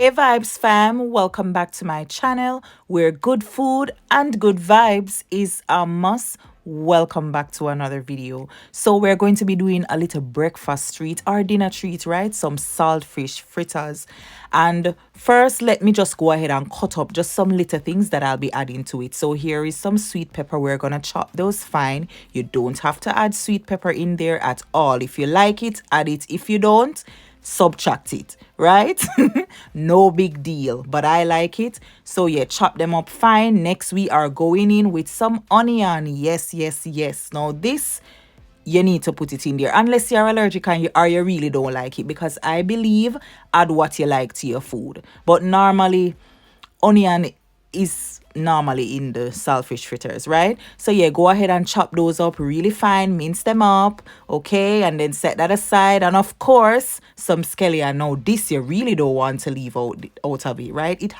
Hey Vibes fam, welcome back to my channel where good food and good vibes is a must. Welcome back to another video. So we're going to be doing a little breakfast treat or dinner treat, right? Some saltfish fritters. And first, let me just go ahead and cut up just some little things that I'll be adding to it. So here is some sweet pepper. We're going to chop those fine. You don't have to add sweet pepper in there at all. If you like it, add it. If you don't, subtract it, right? No big deal, but I like it. So yeah, chop them up fine. Next we are going in with some onion. Yes, yes, yes. Now this, you need to put it in there unless you're allergic and you really don't like it, because I believe add what you like to your food, but normally onion is normally in the saltfish fritters, right? So yeah, go ahead and chop those up really fine, mince them up, okay, and then set that aside. And of course, some scallion. Now this you really don't want to leave out of it, right? It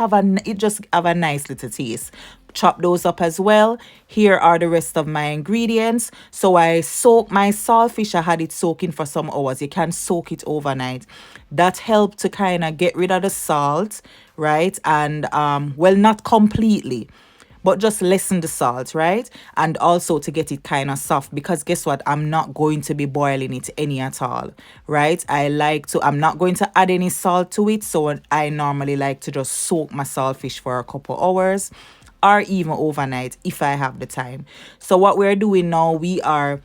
just have a nice little taste. Chop those up as well. Here are the rest of my ingredients. So I soak my saltfish. I had it soaking for some hours. You can soak it overnight. That helped to kind of get rid of the salt, right? And well, not completely, but just lessen the salt, right? And also to get it kind of soft, because guess what? I'm not going to be boiling it any at all, right? I'm not going to add any salt to it. So I normally like to just soak my saltfish for a couple hours or even overnight if I have the time. So what we're doing now, we are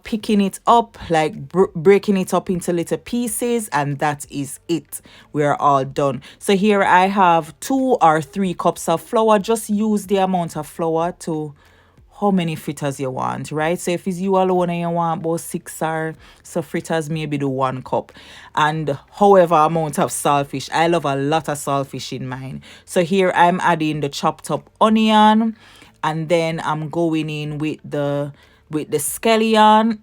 picking it up, like breaking it up into little pieces, and that is it. We're all done. So here I have 2 or 3 cups of flour. Just use the amount of flour to how many fritters you want, right? So if it's you alone and you want about 6 or so fritters, maybe do 1 cup. And however amount of saltfish. I love a lot of saltfish in mine. So here I'm adding the chopped up onion, and then I'm going in with the scallion.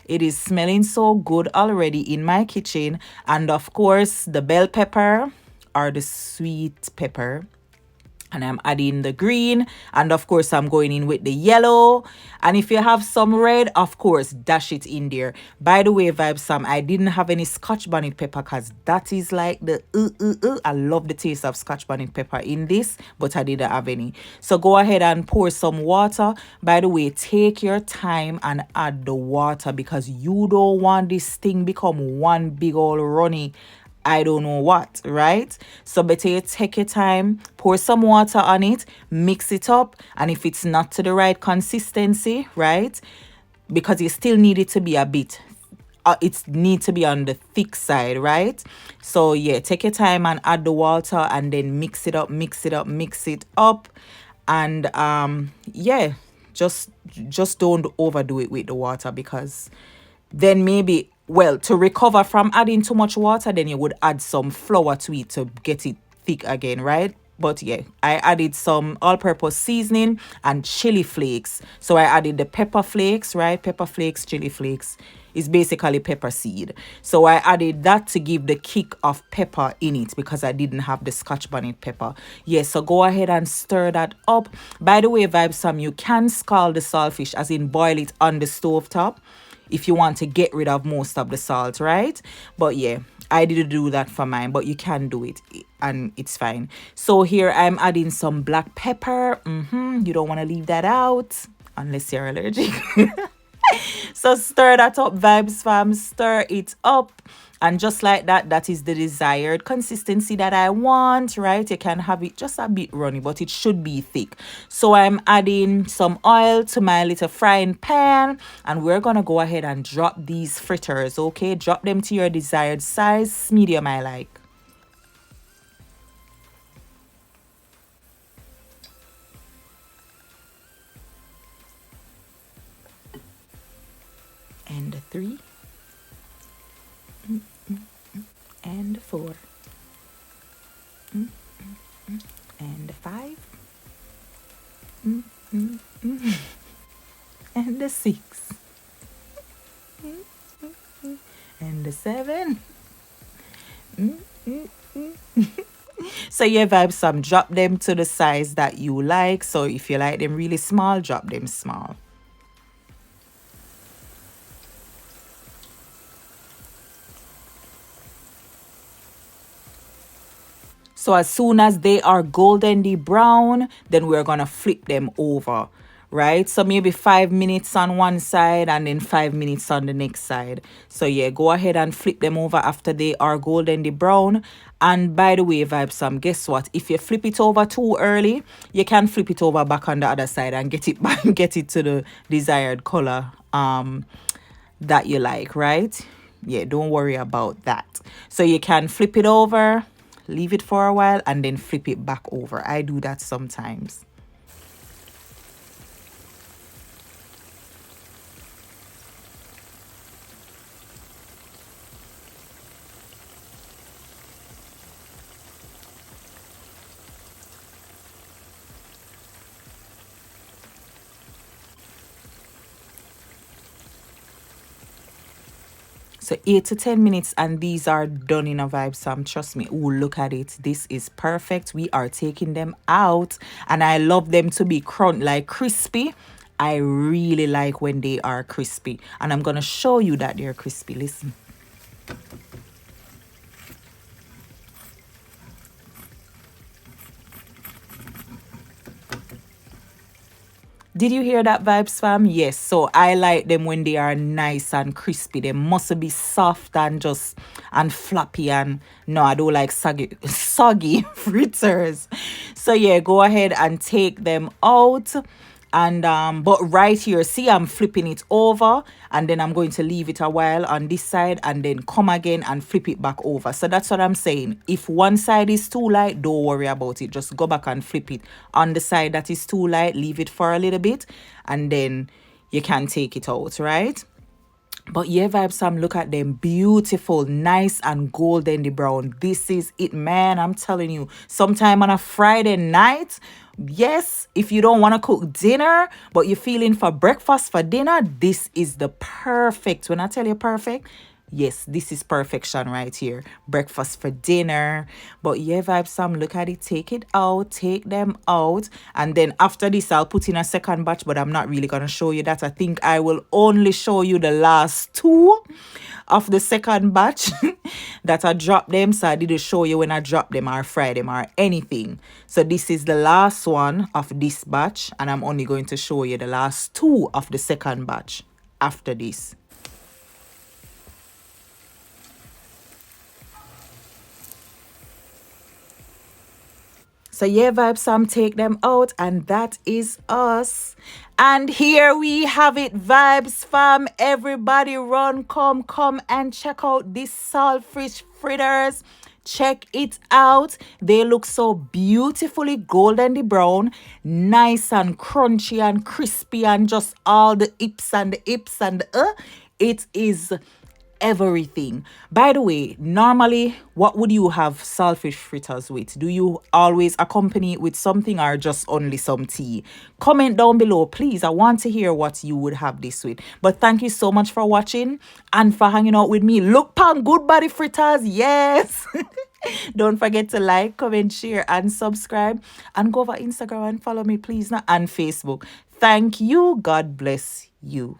It is smelling so good already in my kitchen. And of course the bell pepper or the sweet pepper, and I'm adding the green, and of course I'm going in with the yellow. And if you have some red, of course dash it in there. By the way, Vibe Sam, I didn't have any scotch bonnet pepper, because that is like the I love the taste of scotch bonnet pepper in this, but I didn't have any. So go ahead and pour some water. By the way, take your time and add the water, because you don't want this thing become one big old runny I don't know what, right? So better you take your time, pour some water on it, mix it up, and if it's not to the right consistency, right? Because you still need it to be a bit, it needs to be on the thick side, right? So yeah, take your time and add the water, and then mix it up, mix it up, mix it up, and yeah, just don't overdo it with the water, because then maybe, well, to recover from adding too much water, then you would add some flour to it to get it thick again, right? But yeah, I added some all-purpose seasoning and chili flakes. So I added the pepper flakes, right? Pepper flakes, chili flakes is basically pepper seed. So I added that to give the kick of pepper in it, because I didn't have the scotch bonnet pepper. Yes, so go ahead and stir that up. By the way, Vibe Sam, you can scald the saltfish, as in boil it on the stove top, if you want to get rid of most of the salt, right? But yeah, I didn't do that for mine, but you can do it and it's fine. So here I'm adding some black pepper. You don't want to leave that out unless you're allergic. So stir that up, Vibes fam, stir it up. And just like that, that is the desired consistency that I want, right? You can have it just a bit runny, but it should be thick. So I'm adding some oil to my little frying pan, and we're gonna go ahead and drop these fritters, okay? Drop them to your desired size, medium I like. And 3 and 4 and 5 and the 6 and the 7. So yeah, Vibes, some drop them to the size that you like. So if you like them really small, drop them small. So as soon as they are goldenly brown, then we're gonna flip them over, right? So maybe 5 minutes on one side and then 5 minutes on the next side. So yeah, go ahead and flip them over after they are goldenly brown. And by the way, Vibes, guess what? If you flip it over too early, you can flip it over back on the other side and get it back, get it to the desired color that you like, right? Yeah, don't worry about that. So you can flip it over, leave it for a while, and then flip it back over. I do that sometimes. So 8 to 10 minutes, and these are done in a vibe. Sam, trust me. Oh, look at it. This is perfect. We are taking them out, and I love them to be like crispy. I really like when they are crispy, and I'm gonna show you that they're crispy. Listen. Did you hear that, Vibes fam? Yes. So I like them when they are nice and crispy. They must be soft and just and floppy. And no, I don't like soggy fritters. So yeah, go ahead and take them out. And but right here, see, I'm flipping it over, and then I'm going to leave it a while on this side and then come again and flip it back over. So that's what I'm saying. If one side is too light, don't worry about it. Just go back and flip it on the side that is too light, leave it for a little bit, and then you can take it out, right? But yeah, Vibes Sam, look at them. Beautiful, nice and golden brown. This is it, man. I'm telling you. Sometime on a Friday night, yes, if you don't want to cook dinner, but you're feeling for breakfast, for dinner, this is the perfect. When I tell you perfect, yes, this is perfection right here. Breakfast for dinner. But yeah, Vibes Sam, look at it. Take it out. Take them out. And then after this, I'll put in a second batch, but I'm not really going to show you that. I think I will only show you the last two of the second batch that I dropped them. So I didn't show you when I dropped them or fried them or anything. So this is the last one of this batch. And I'm only going to show you the last two of the second batch after this. So yeah, Vibes Sam, take them out, and that is us. And here we have it, Vibes fam. Everybody run, come and check out this saltfish fritters. Check it out. They look so beautifully golden brown, nice and crunchy and crispy, and just all the ips and the ips and it is everything. By the way, normally, what would you have saltfish fritters with? Do you always accompany it with something or just only some tea? Comment down below, please. I want to hear what you would have this with. But thank you so much for watching and for hanging out with me. Look pan good body fritters, yes. Don't forget to like, comment, share, and subscribe. And go over Instagram and follow me, please, and Facebook. Thank you. God bless you.